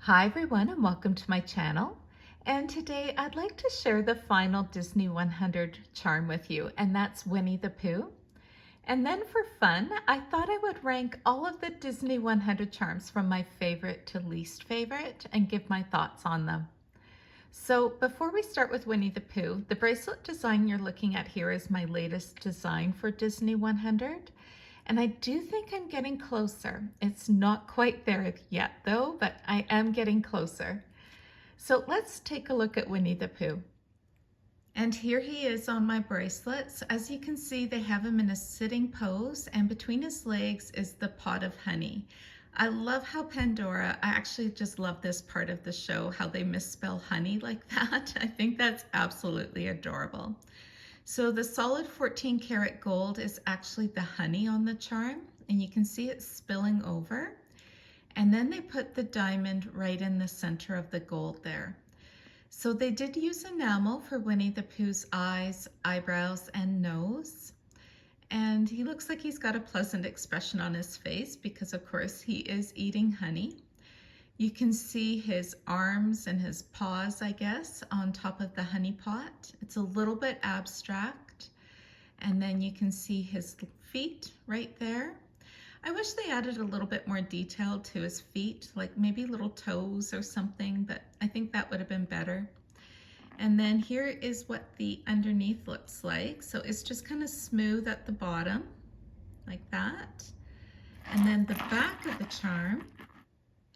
Hi everyone and welcome to my channel. And today I'd like to share the final Disney 100 charm with you, and that's Winnie the Pooh. And then for fun, I thought I would rank all of the Disney 100 charms from my favorite to least favorite and give my thoughts on them. So before we start with Winnie the Pooh, the bracelet design you're looking at here is my latest design for Disney 100. And I do think I'm getting closer. It's not quite there yet though, but I am getting closer. So let's take a look at Winnie the Pooh. And here he is on my bracelets. As you can see, they have him in a sitting pose, and between his legs is the pot of honey. I love how Pandora, I actually just love this part of the show, how they misspell honey like that. I think that's absolutely adorable. So the solid 14 karat gold is actually the honey on the charm, and you can see it spilling over. And then they put the diamond right in the center of the gold there. So they did use enamel for Winnie the Pooh's eyes, eyebrows, and nose. And he looks like he's got a pleasant expression on his face because of course he is eating honey. You can see his arms and his paws, I guess, on top of the honey pot. It's a little bit abstract. And then you can see his feet right there. I wish they added a little bit more detail to his feet, like maybe little toes or something, but I think that would have been better. And then here is what the underneath looks like. So it's just kind of smooth at the bottom, like that. And then the back of the charm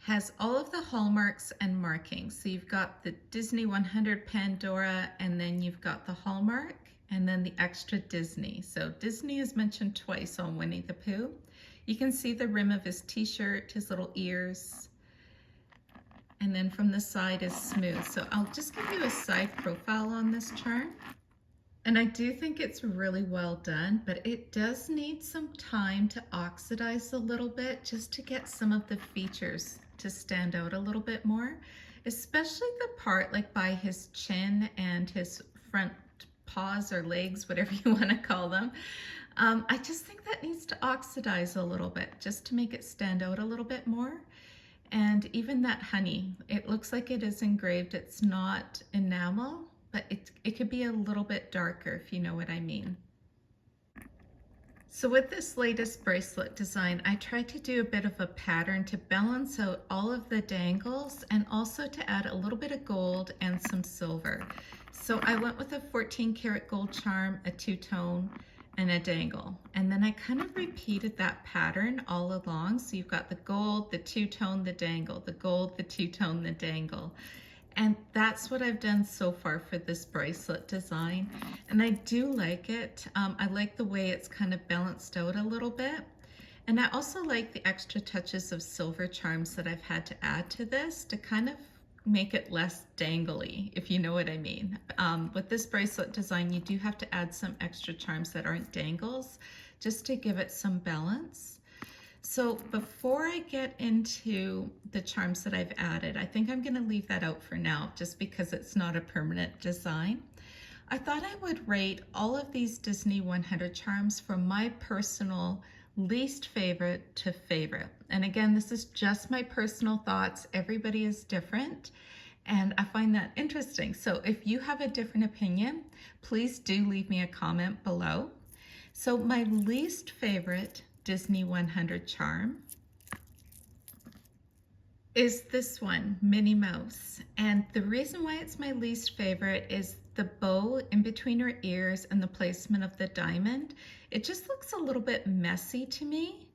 has all of the hallmarks and markings. So you've got the Disney 100 Pandora, and then you've got the hallmark, and then the extra Disney. So Disney is mentioned twice on Winnie the Pooh. You can see the rim of his t-shirt, his little ears, and then from the side is smooth. So I'll just give you a side profile on this charm. And I do think it's really well done, but it does need some time to oxidize a little bit just to get some of the features to stand out a little bit more, especially the part like by his chin and his front paws or legs, whatever you want to call them. I just think that needs to oxidize a little bit just to make it stand out a little bit more. And even that honey, it looks like it is engraved. It's not enamel, but it could be a little bit darker if you know what I mean. So with this latest bracelet design, I tried to do a bit of a pattern to balance out all of the dangles and also to add a little bit of gold and some silver. So I went with a 14 karat gold charm, a two-tone, and a dangle. And then I kind of repeated that pattern all along. So you've got the gold, the two-tone, the dangle, the gold, the two-tone, the dangle. And that's what I've done so far for this bracelet design. And I do like it. I like the way it's kind of balanced out a little bit. And I also like the extra touches of silver charms that I've had to add to this to kind of make it less dangly, if you know what I mean. With this bracelet design, you do have to add some extra charms that aren't dangles just to give it some balance. So before I get into the charms that I've added, I think I'm going to leave that out for now just because it's not a permanent design. I thought I would rate all of these Disney 100 charms from my personal least favorite to favorite. And again, this is just my personal thoughts. Everybody is different, and I find that interesting. So if you have a different opinion, please do leave me a comment below. So my least favorite Disney 100 charm is this one, Minnie Mouse. And the reason why it's my least favorite is the bow in between her ears and the placement of the diamond. It just looks a little bit messy to me.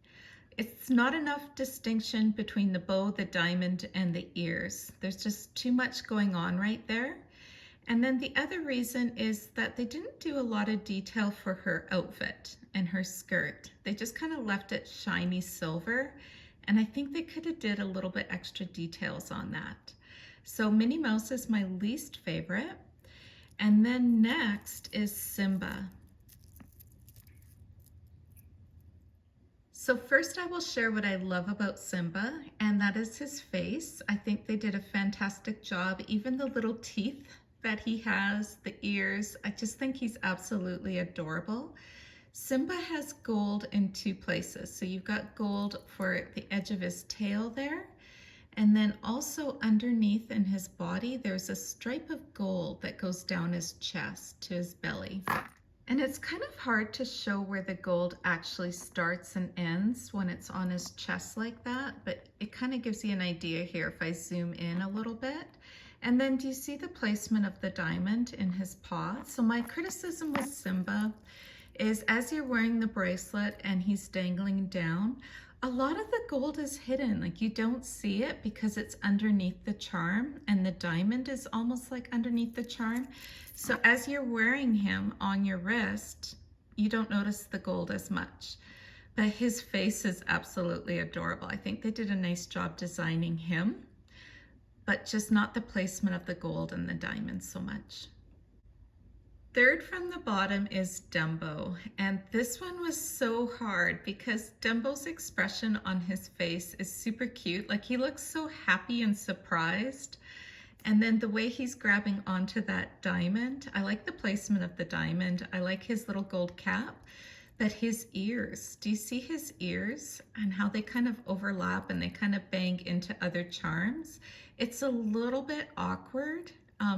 It's not enough distinction between the bow, the diamond, and the ears. There's just too much going on right there. And then the other reason is that they didn't do a lot of detail for her outfit and her skirt. They just kind of left it shiny silver. And I think they could have did a little bit extra details on that. So Minnie Mouse is my least favorite. And then next is Simba. So first I will share what I love about Simba, and that is his face. I think they did a fantastic job. Even the little teeth that he has, the ears, I just think he's absolutely adorable. Simba has gold in two places. So you've got gold for the edge of his tail there, And then also underneath in his body, there's a stripe of gold that goes down his chest to his belly. And it's kind of hard to show where the gold actually starts and ends when it's on his chest like that, but it kind of gives you an idea here if I zoom in a little bit. And then do you see the placement of the diamond in his paw? So my criticism with Simba is as you're wearing the bracelet and he's dangling down, a lot of the gold is hidden. Like you don't see it because it's underneath the charm, and the diamond is almost like underneath the charm. So as you're wearing him on your wrist, you don't notice the gold as much. But his face is absolutely adorable. I think they did a nice job designing him, but just not the placement of the gold and the diamonds so much. Third from the bottom is Dumbo, and this one was so hard because Dumbo's expression on his face is super cute. Like he looks so happy and surprised, and then the way he's grabbing onto that diamond, I like the placement of the diamond. I like his little gold cap, but his ears, do you see his ears and how they kind of overlap and they kind of bang into other charms? It's a little bit awkward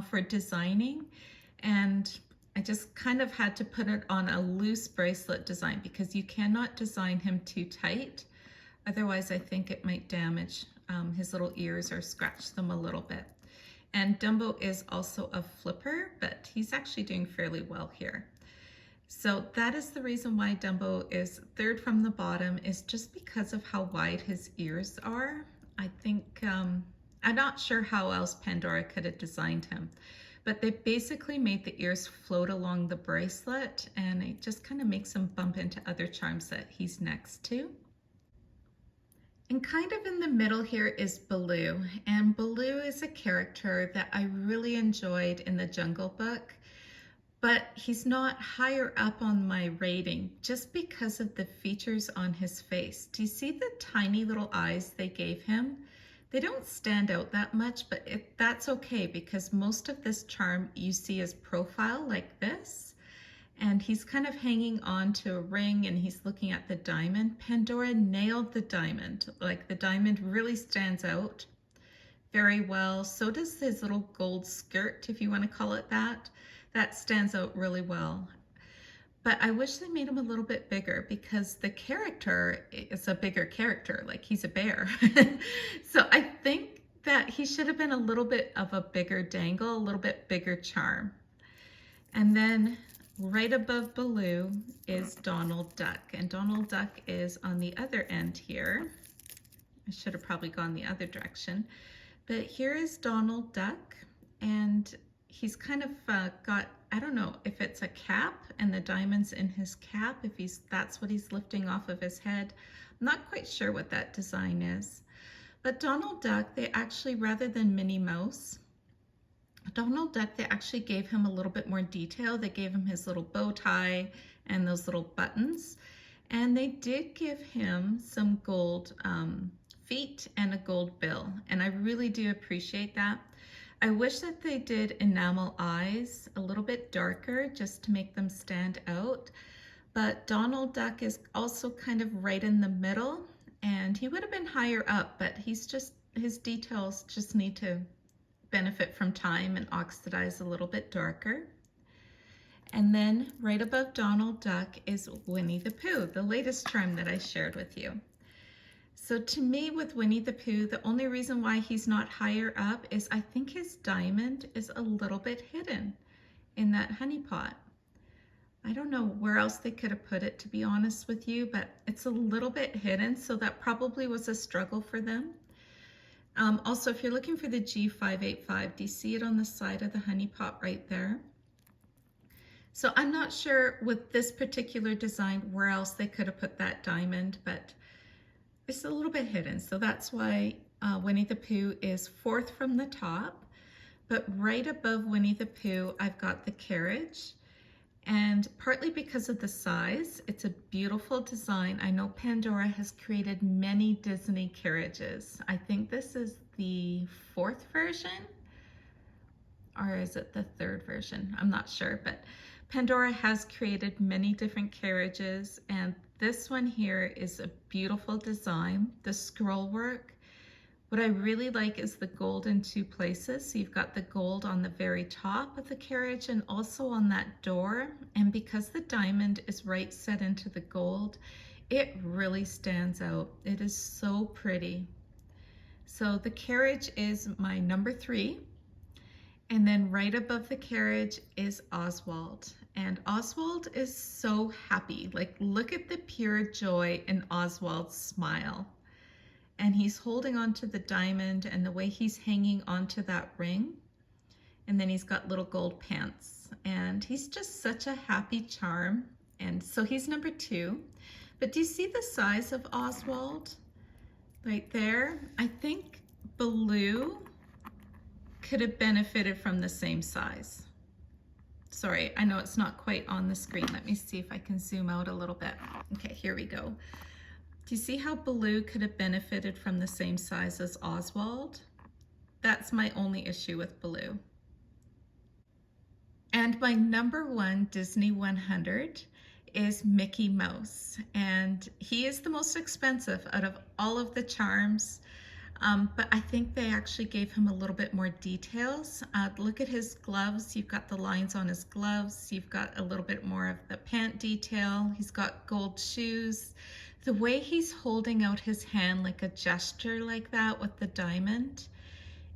for designing, and I just kind of had to put it on a loose bracelet design because you cannot design him too tight. Otherwise, I think it might damage his little ears or scratch them a little bit. And Dumbo is also a flipper, but he's actually doing fairly well here. So that is the reason why Dumbo is third from the bottom, is just because of how wide his ears are. I think, I'm not sure how else Pandora could have designed him. But they basically made the ears float along the bracelet, and it just kind of makes him bump into other charms that he's next to. And kind of in the middle here is Baloo, and Baloo is a character that I really enjoyed in the Jungle Book, but he's not higher up on my rating just because of the features on his face. Do you see the tiny little eyes they gave him? They don't stand out that much, but that's okay because most of this charm you see his profile like this, and he's kind of hanging on to a ring and he's looking at the diamond. Pandora nailed the diamond. Like the diamond really stands out very well. So does his little gold skirt, if you want to call it that. That stands out really well. But I wish they made him a little bit bigger because the character is a bigger character, like he's a bear. So I think that he should have been a little bit of a bigger dangle, a little bit bigger charm. And then right above Baloo is Donald Duck, and Donald Duck is on the other end here. I should have probably gone the other direction, but here is Donald Duck, and he's kind of got, I don't know if it's a cap and the diamonds in his cap, if that's what he's lifting off of his head. I'm not quite sure what that design is. But Donald Duck, they actually, rather than Minnie Mouse, Donald Duck, they actually gave him a little bit more detail. They gave him his little bow tie and those little buttons. And they did give him some gold feet and a gold bill. And I really do appreciate that. I wish that they did enamel eyes a little bit darker just to make them stand out. But Donald Duck is also kind of right in the middle, and he would have been higher up, but his details just need to benefit from time and oxidize a little bit darker. And then right above Donald Duck is Winnie the Pooh, the latest charm that I shared with you. So to me, with Winnie the Pooh, the only reason why he's not higher up is I think his diamond is a little bit hidden in that honey pot. I don't know where else they could have put it, to be honest with you, but it's a little bit hidden, so that probably was a struggle for them. Also, if you're looking for the G585, do you see it on the side of the honey pot right there? So I'm not sure with this particular design where else they could have put that diamond, but it's a little bit hidden. So that's why Winnie the Pooh is fourth from the top. But right above Winnie the Pooh, I've got the carriage. And partly because of the size, it's a beautiful design. I know Pandora has created many Disney carriages. I think this is the fourth version, or is it the third version? I'm not sure, but Pandora has created many different carriages, and this one here is a beautiful design. The scroll work What I really like is the gold in two places. So you've got the gold on the very top of the carriage and also on that door. And because the diamond is right set into the gold, it really stands out. It is so pretty. So the carriage is my number 3. And then right above the carriage is Oswald. And Oswald is so happy. Like, look at the pure joy in Oswald's smile. And he's holding onto the diamond and the way he's hanging onto that ring. And then he's got little gold pants. And he's just such a happy charm. And so he's number 2. But do you see the size of Oswald? Right there. I think Baloo could have benefited from the same size. Sorry, I know it's not quite on the screen. Let me see if I can zoom out a little bit. Okay, here we go. Do you see how Baloo could have benefited from the same size as Oswald? That's my only issue with Baloo. And my number 1 Disney 100 is Mickey Mouse. And he is the most expensive out of all of the charms. But I think they actually gave him a little bit more details. Look at his gloves. You've got the lines on his gloves. You've got a little bit more of the pant detail. He's got gold shoes. The way he's holding out his hand like a gesture like that with the diamond,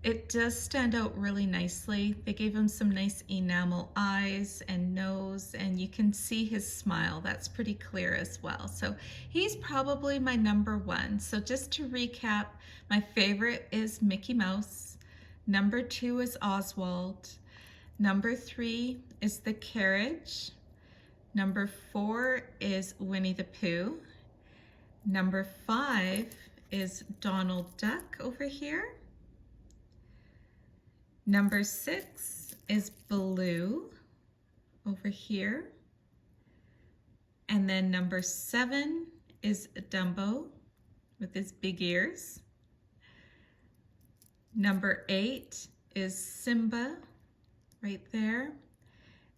it does stand out really nicely. They gave him some nice enamel eyes and nose, and you can see his smile. That's pretty clear as well. So he's probably my number 1. So just to recap, my favorite is Mickey Mouse. Number 2 is Oswald. Number 3 is the carriage. Number 4 is Winnie the Pooh. Number 5 is Donald Duck over here. Number 6 is Baloo over here. And then number 7 is Dumbo with his big ears. Number 8 is Simba right there.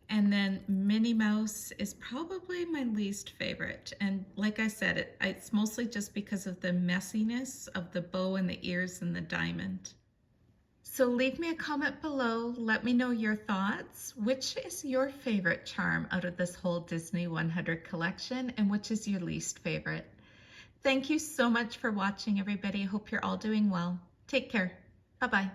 And then Minnie Mouse is probably my least favorite. And like I said, it's mostly just because of the messiness of the bow and the ears and the diamond. So leave me a comment below. Let me know your thoughts. Which is your favorite charm out of this whole Disney 100 collection, and which is your least favorite? Thank you so much for watching, everybody. I hope you're all doing well. Take care. Bye-bye.